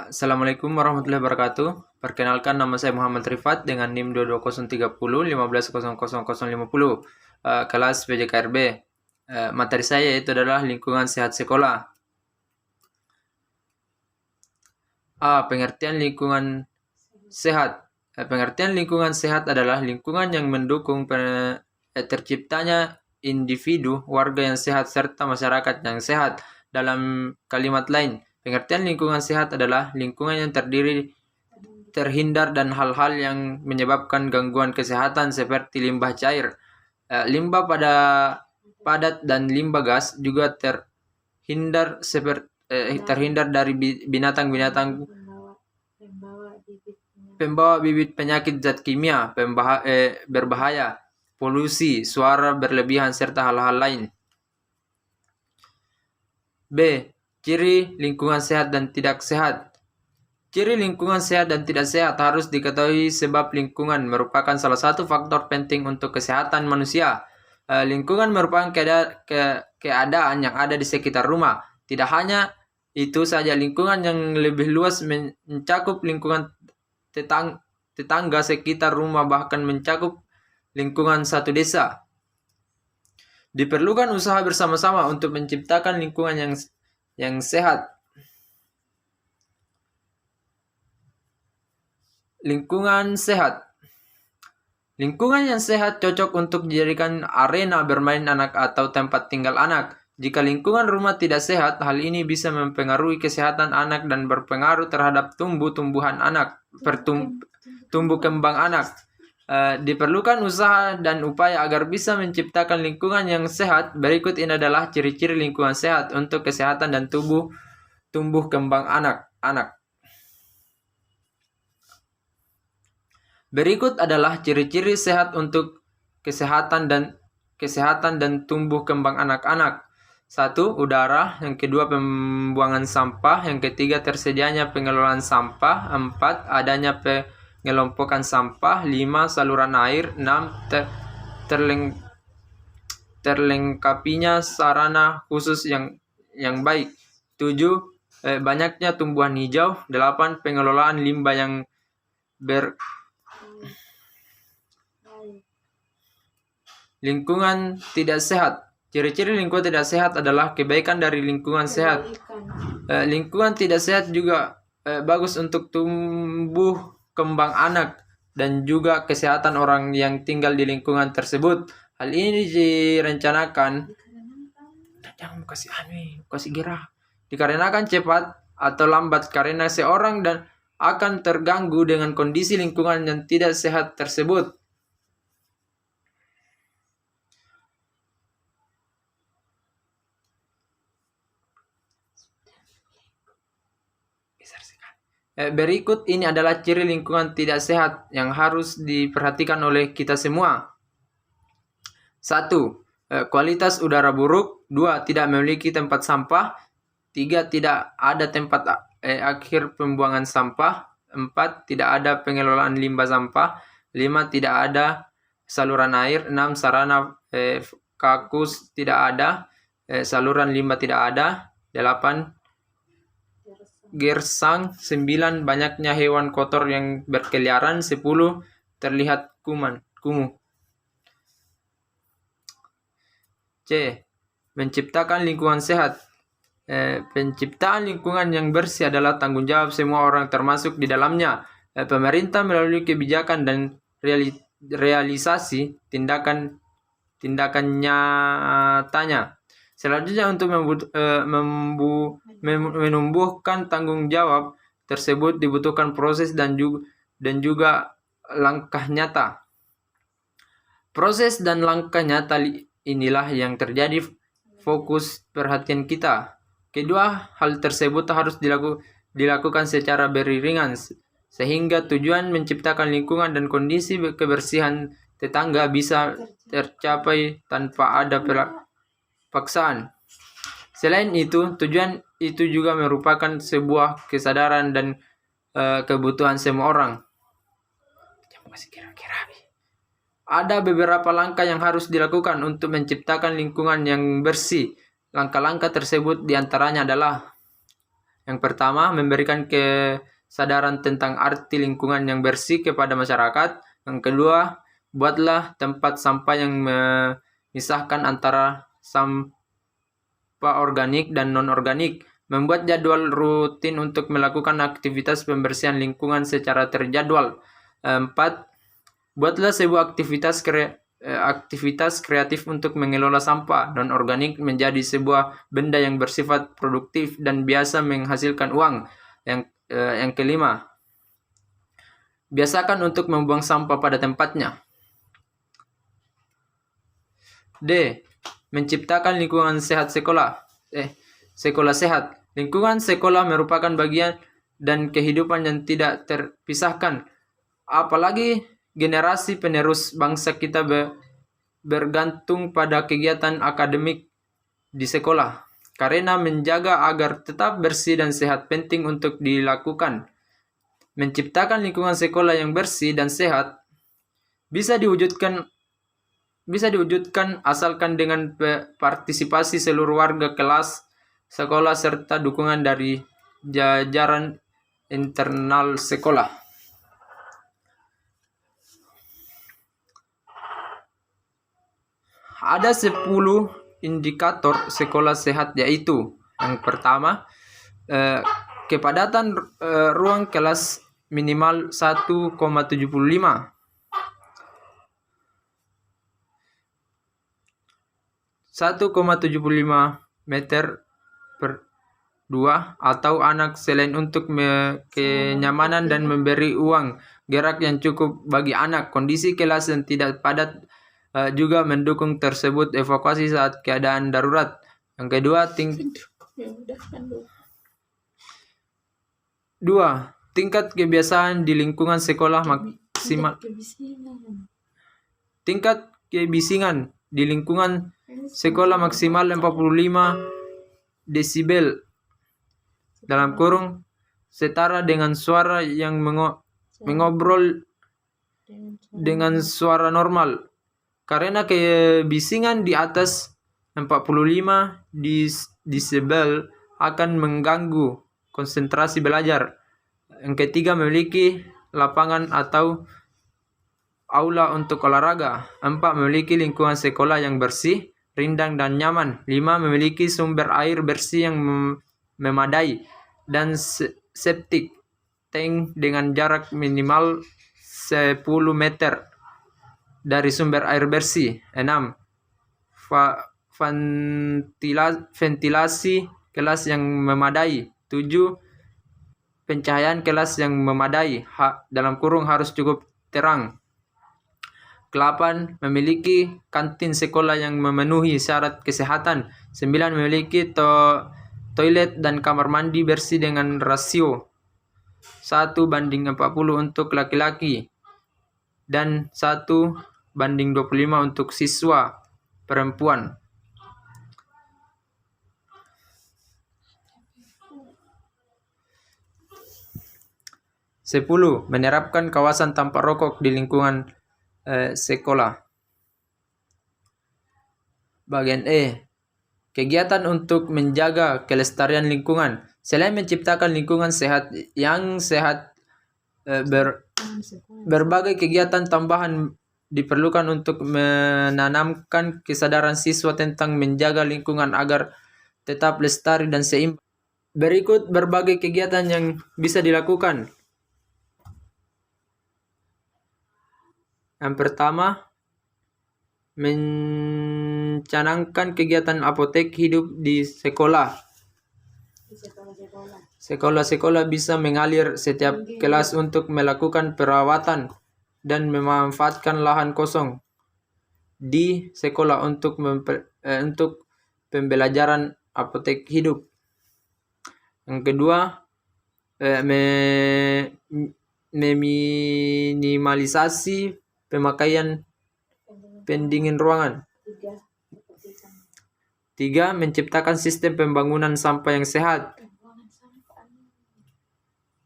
Assalamualaikum warahmatullahi wabarakatuh. Perkenalkan, nama saya Muhammad Rifat dengan NIM 22030 150050. Kelas PJKRB. Materi saya itu adalah lingkungan sehat sekolah. Pengertian lingkungan sehat. Pengertian lingkungan sehat adalah lingkungan yang mendukung terciptanya individu, warga yang sehat, serta masyarakat yang sehat. Dalam kalimat lain, pengertian lingkungan sehat adalah lingkungan yang terhindar dan hal-hal yang menyebabkan gangguan kesehatan seperti limbah cair, limbah padat dan limbah gas, juga terhindar dari binatang-binatang pembawa bibit penyakit zat kimia berbahaya, polusi, suara berlebihan, serta hal-hal lain. B. Ciri lingkungan sehat dan tidak sehat. Ciri lingkungan sehat dan tidak sehat harus diketahui sebab lingkungan merupakan salah satu faktor penting untuk kesehatan manusia. Lingkungan merupakan keadaan yang ada di sekitar rumah. Tidak hanya itu saja, lingkungan yang lebih luas mencakup lingkungan tetangga sekitar rumah, bahkan mencakup lingkungan satu desa. Diperlukan usaha bersama-sama untuk menciptakan lingkungan yang sehat. Lingkungan sehat. Lingkungan yang sehat cocok untuk dijadikan arena bermain anak atau tempat tinggal anak. Jika lingkungan rumah tidak sehat, hal ini bisa mempengaruhi kesehatan anak dan berpengaruh terhadap tumbuh kembang anak. Diperlukan usaha dan upaya agar bisa menciptakan lingkungan yang sehat. Berikut ini adalah ciri-ciri lingkungan sehat untuk kesehatan dan tumbuh kembang anak. Berikut adalah ciri-ciri sehat untuk kesehatan dan tumbuh kembang anak-anak. 1. Udara. Yang kedua, pembuangan sampah. Yang ketiga, tersedianya pengelolaan sampah. 4. Adanya pengelompokan sampah. 5. Saluran air. 6. Terlengkapinya sarana khusus yang baik. 7. Banyaknya tumbuhan hijau. 8. Pengelolaan limbah yang Lingkungan tidak sehat. Ciri-ciri lingkungan tidak sehat adalah kebaikan dari lingkungan sehat. Lingkungan tidak sehat juga bagus untuk tumbuh kembang anak dan juga kesehatan orang yang tinggal di lingkungan tersebut. Hal ini direncanakan dikarenakan cepat atau lambat karena seorang dan akan terganggu dengan kondisi lingkungan yang tidak sehat tersebut. Berikut ini adalah ciri lingkungan tidak sehat yang harus diperhatikan oleh kita semua. 1. Kualitas udara buruk. 2. Tidak memiliki tempat sampah. 3. Tidak ada tempat akhir pembuangan sampah. 4. Tidak ada pengelolaan limbah sampah. 5. Tidak ada saluran air. 6. Sarana kakus tidak ada. Saluran limbah tidak ada. 8. Gersang. 9. Banyaknya hewan kotor yang berkeliaran. 10. Terlihat kumuh. C. Menciptakan lingkungan sehat. Penciptaan lingkungan yang bersih adalah tanggung jawab semua orang termasuk di dalamnya. Pemerintah melalui kebijakan dan realisasi tindakan nyatanya. Selanjutnya, untuk menumbuhkan tanggung jawab tersebut dibutuhkan proses dan juga langkah nyata. Proses dan langkah nyata inilah yang terjadi fokus perhatian kita. Kedua, hal tersebut harus dilakukan secara beriringan sehingga tujuan menciptakan lingkungan dan kondisi kebersihan tetangga bisa tercapai tanpa ada paksaan. Selain itu, tujuan itu juga merupakan sebuah kesadaran dan kebutuhan semua orang. Ada beberapa langkah yang harus dilakukan untuk menciptakan lingkungan yang bersih. Langkah-langkah tersebut diantaranya adalah Yang pertama, memberikan kesadaran tentang arti lingkungan yang bersih kepada masyarakat. Yang kedua, buatlah tempat sampah yang memisahkan antara sampah organik dan non-organik. Membuat jadwal rutin untuk melakukan aktivitas pembersihan lingkungan secara terjadwal. 4. Buatlah sebuah aktivitas kreatif untuk mengelola sampah non-organik menjadi sebuah benda yang bersifat produktif dan biasa menghasilkan uang. Yang kelima, biasakan untuk membuang sampah pada tempatnya. D. Menciptakan lingkungan sehat sekolah. Sekolah sehat. Lingkungan sekolah merupakan bagian dan kehidupan yang tidak terpisahkan. Apalagi generasi penerus bangsa kita bergantung pada kegiatan akademik di sekolah. Karena menjaga agar tetap bersih dan sehat penting untuk dilakukan. Menciptakan lingkungan sekolah yang bersih dan sehat bisa diwujudkan asalkan dengan partisipasi seluruh warga kelas sekolah serta dukungan dari jajaran internal sekolah. Ada 10 indikator sekolah sehat, yaitu yang pertama, kepadatan ruang kelas minimal 1,75. 1,75 meter per 2 atau anak selain untuk kenyamanan dan memberi uang gerak yang cukup bagi anak. Kondisi kelas yang tidak padat juga mendukung tersebut evakuasi saat keadaan darurat. Yang kedua, tingkat kebiasaan di lingkungan sekolah maksimal. Tingkat kebisingan di lingkungan sekolah maksimal 45 desibel dalam kurung setara dengan suara yang mengobrol dengan suara normal. Karena kebisingan di atas 45 desibel akan mengganggu konsentrasi belajar. Yang ketiga, memiliki lapangan atau aula untuk olahraga. 4. Memiliki lingkungan sekolah yang bersih, rindang dan nyaman. 5. Memiliki sumber air bersih yang memadai dan septic tank dengan jarak minimal 10 meter dari sumber air bersih. 6. Ventilasi kelas yang memadai. 7. Pencahayaan kelas yang memadai, dalam kurung harus cukup terang. 8. Memiliki kantin sekolah yang memenuhi syarat kesehatan. 9. Memiliki toilet dan kamar mandi bersih dengan rasio 1:40 untuk laki-laki dan 1:25 untuk siswa perempuan. 10. Menerapkan kawasan tanpa rokok di lingkungan sekolah. Bagian E. Kegiatan untuk menjaga kelestarian lingkungan. Selain menciptakan lingkungan sehat yang sehat, berbagai kegiatan tambahan diperlukan untuk menanamkan kesadaran siswa tentang menjaga lingkungan agar tetap lestari dan seimbang. Berikut berbagai kegiatan yang bisa dilakukan. Yang pertama, mencanangkan kegiatan apotek hidup di sekolah. Sekolah-sekolah bisa mengalir setiap kelas untuk melakukan perawatan dan memanfaatkan lahan kosong di sekolah untuk pembelajaran apotek hidup. Yang kedua, meminimalisasi pemakaian pendingin ruangan. 3. Menciptakan sistem pembangunan sampah yang sehat.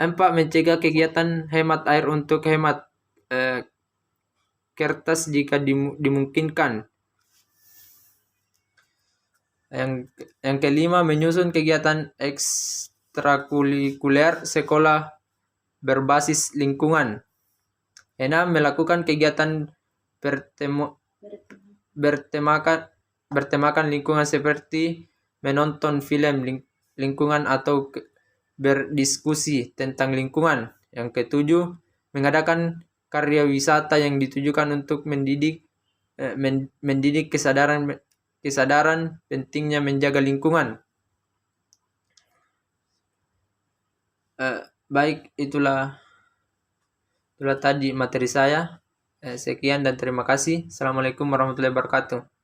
4. Mencegah kegiatan hemat air untuk hemat kertas jika dimungkinkan. Yang kelima, menyusun kegiatan ekstrakurikuler sekolah berbasis lingkungan. 6. Melakukan kegiatan bertemakan lingkungan seperti menonton film lingkungan atau berdiskusi tentang lingkungan. Yang ketujuh, mengadakan karya wisata yang ditujukan untuk mendidik kesadaran pentingnya menjaga lingkungan. Baik, itulah tadi materi saya. Sekian dan terima kasih. Assalamualaikum warahmatullahi wabarakatuh.